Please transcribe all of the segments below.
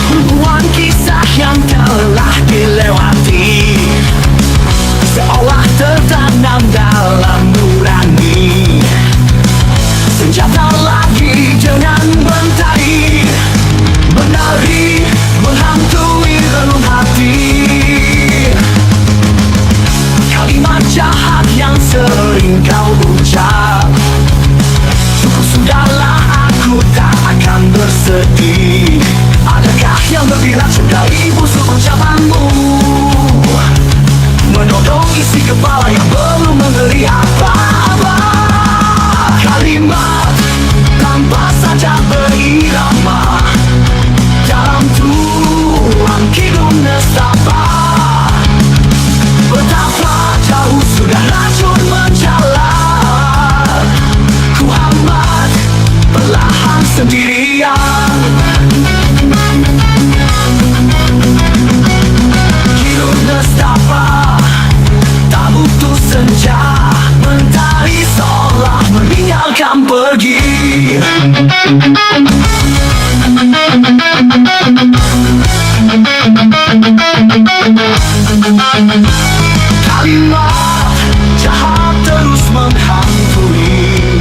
Ribuan kisah yang telah dilewati seolah tertanam dalam nurani. Senjata lagi dengan mentari, menari, menghantui relung hati. Kalimat jahat yang sering kau ucap, cukup sudahlah, aku tak akan bersedih. Adakah yang lebih racun dari busuk ucapanmu, menodong isi kepala yang belum memberi apa-apa. Kalimat tanpa saja berirama dalam tulang kidung nestapa. Betapa jauh sudah racun menjalar, ku hambat perlahan sendirian. Kidung nestapa tak butuh senja, mentari seolah meninggalkan pergi. Kalimat jahat terus menghantui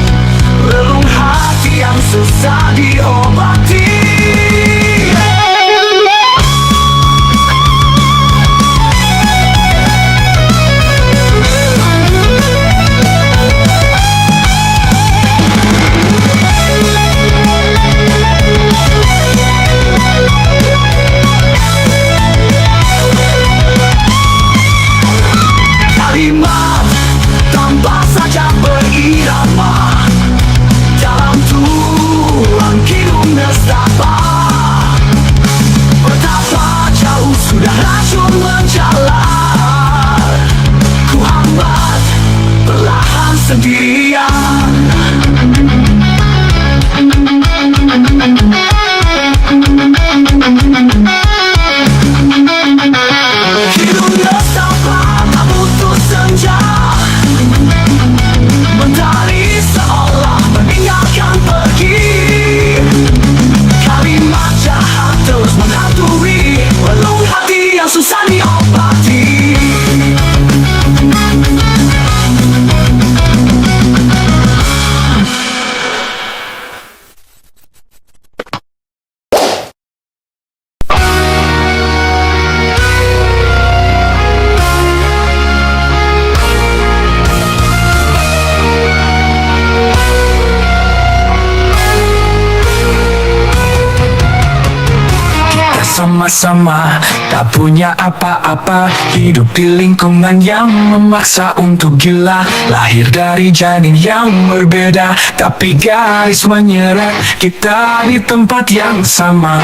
relung hati yang susah diobati. Kalimat tanpa saja berirama dalam tulang kidung nestapa. Betapa jauh sudah racun menjalar, ku hambat perlahan sendirian. Kidung nestapa tak butuh senja, mentari seolah meninggalkan pergi. Kalimat jahat terus menghantui relung hati yang susah diobati. Sama-sama tak punya apa-apa, hidup di lingkungan yang memaksa untuk gila. Lahir dari janin yang berbeda, tapi garis menyeret kita di tempat yang sama.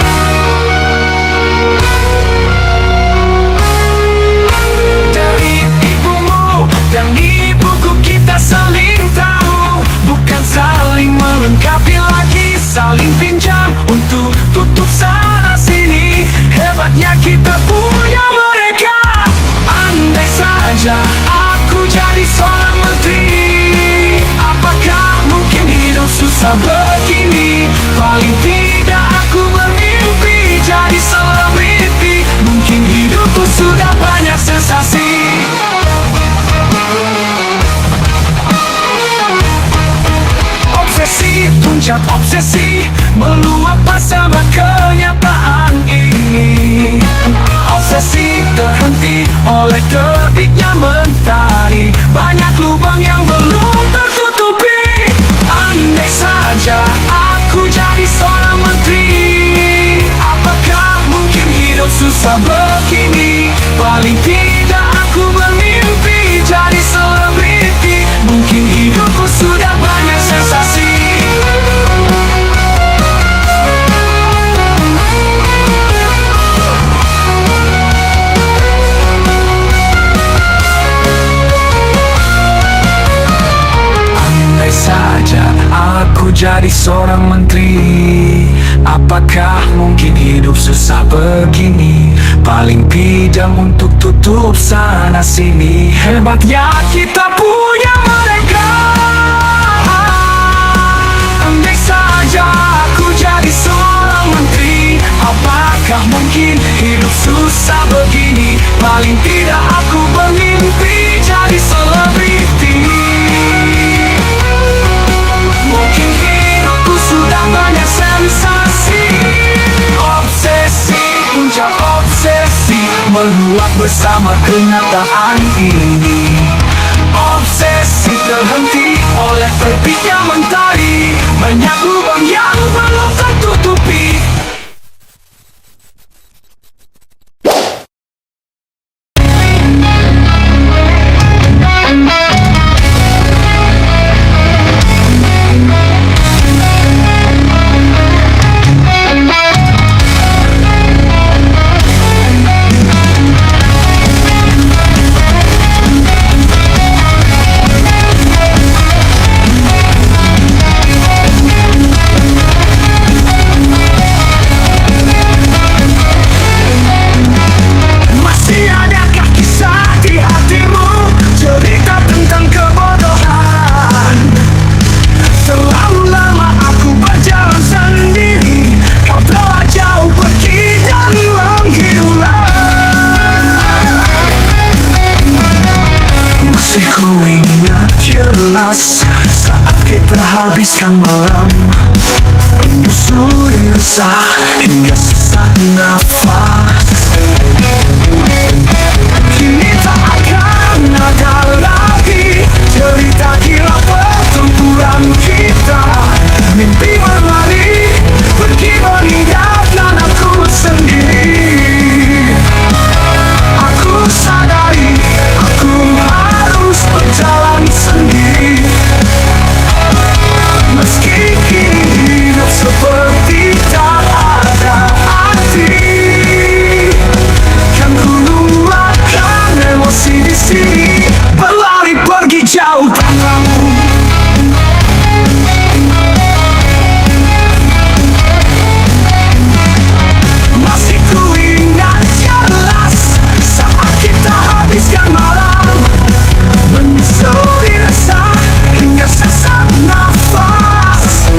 Dari ibumu dan ibuku kita saling tahu, bukan saling melengkapi lagi, saling pinjam untuk tutup sana sini. Hebatnya kita punya mereka. Andai saja aku jadi seorang menteri, apakah mungkin hidup susah begini? Paling tidak aku bermimpi jadi selebriti. Mungkin hidupku sudah banyak sensasi. Obsesi, puncak obsesi, meluap bersama kenyataan ini. Obsesi terhenti oleh terbitnya mentari, banyak lubang yang belum tertutupi. Andai saja aku jadi seorang menteri, apakah mungkin hidup susah begini? Paling tidak aku bermimpi jadi selebriti. Mungkin hidupku sudah banyak sensasi. jadi seorang menteri. Apakah mungkin hidup susah begini? Paling bidang untuk tutup sana sini. Hebatnya kita punya mereka. Andai saja aku jadi seorang menteri, apakah mungkin hidup susah begini? Paling tidak aku bermimpi jadi selebriti. Mungkin hidupku sudah banyak sensasi. Obsesi, puncak obsesi, meluap bersama kenyataan ini. Obsesi terhenti oleh terbitnya mentari. Banyak lubang yang belum tertutupi. Saat kita habiskan malam, menyusuri resah hingga sesak nafas. Kini tak akan ada lagi cerita gila pertempuran kita. Mimpi berlari, pergi meninggalkan aku sendiri. Aku sadari, aku harus berjalan sendiri. Meski kini hidup seperti tak ada arti, kan ku luapkan emosi di sini, berlari pergi jauh tanpamu. Masih ku ingat jelas saat kita habiskan malam, menyusuri resah hingga sesak nafas.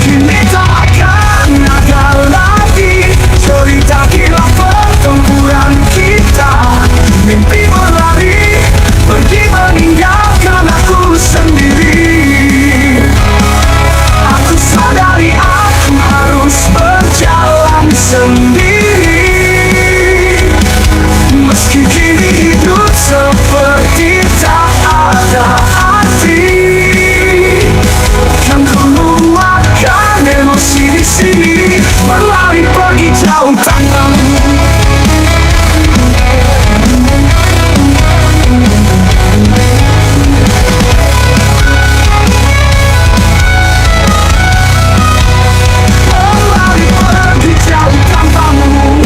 Kini tak akan ada lagi cerita gila pertempuran kita. Mimpi berlari, pergi meninggalkan aku sendiri. Aku sadari aku harus berjalan sendiri. Meski kini hidup seperti tak ada arti, kan ku luapkan emosi di sini, berlari pergi jauh tanpamu. Berlari pergi jauh tanpamu.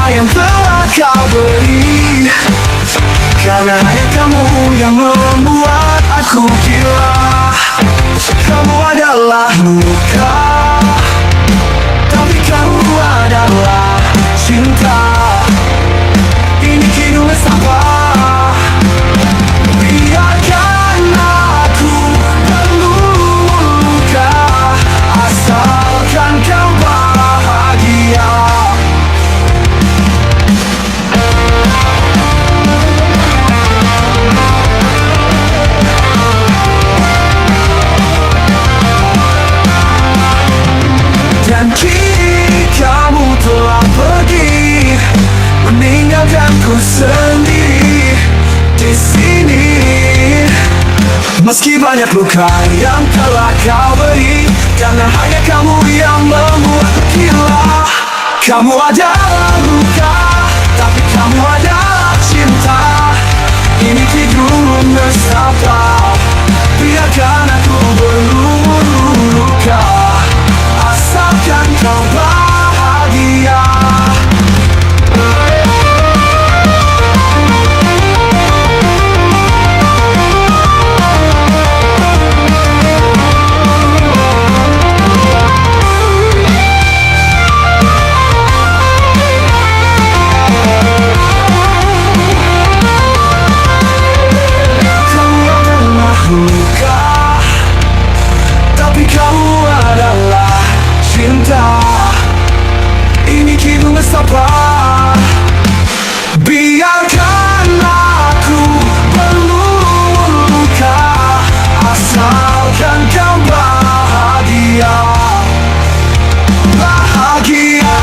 Yang telah kau beri, karena kamu yang membuat aku gila. Kamu adalah luka, tapi kamu adalah cinta. Ini kini sampah. banyak luka yang telah kau beri, karena hanya kamu yang membuat gila. Kamu adalah luka, tapi kamu adalah cinta. Ini hidupmu bersama, biarkan aku berluka, asalkan kau bahagia. Luka, tapi kamu adalah cinta. Ini kini bersama, biarkan aku berluka, asalkan kau bahagia. Bahagia.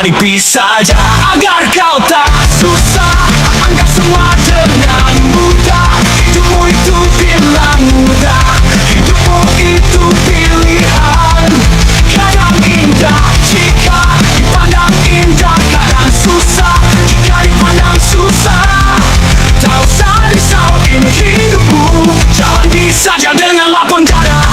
hadapi saja. Agar kau tak susah, anggap semua dengan mudah. Hidupmu itu bilang mudah, hidupmu itu pilihan. Kadang indah jika dipandang indah, kadang susah jika dipandang susah. Tak usah risau, ini hidupmu, jalani saja dengan lapang dada.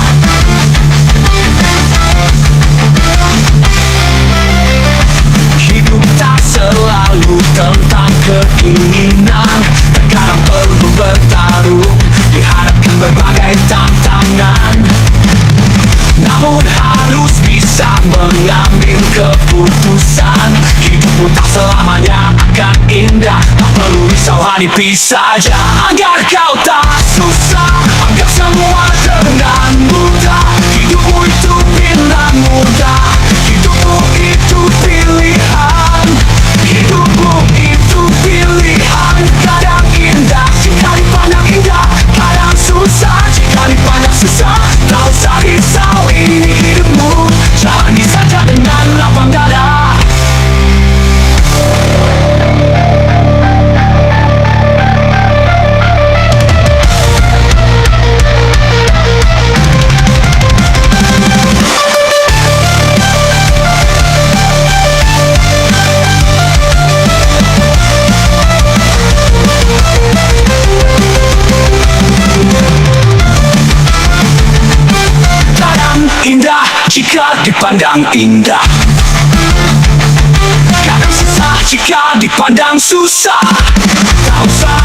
Hidup tak selalu tentang keinginan, terkadang perlu bertaruh, dihadapkan berbagai tantangan. Namun harus bisa mengambil keputusan. Hidupmu tak selamanya akan indah, tak perlu risau, hadapi saja. Agar kau tak susah, anggap semua dengan mudah. Hidupmu itu bilang mudah, hidupmu itu pilihan. Hidupmu itu pilihan. Kadang indah jika dipandang indah, kadang susah jika dipandang susah. Tak usah risau, ini hidupmu, jalani saja dengan lapang dada. Indah jika dipandang indah, kadang susah jika dipandang susah. Tak usah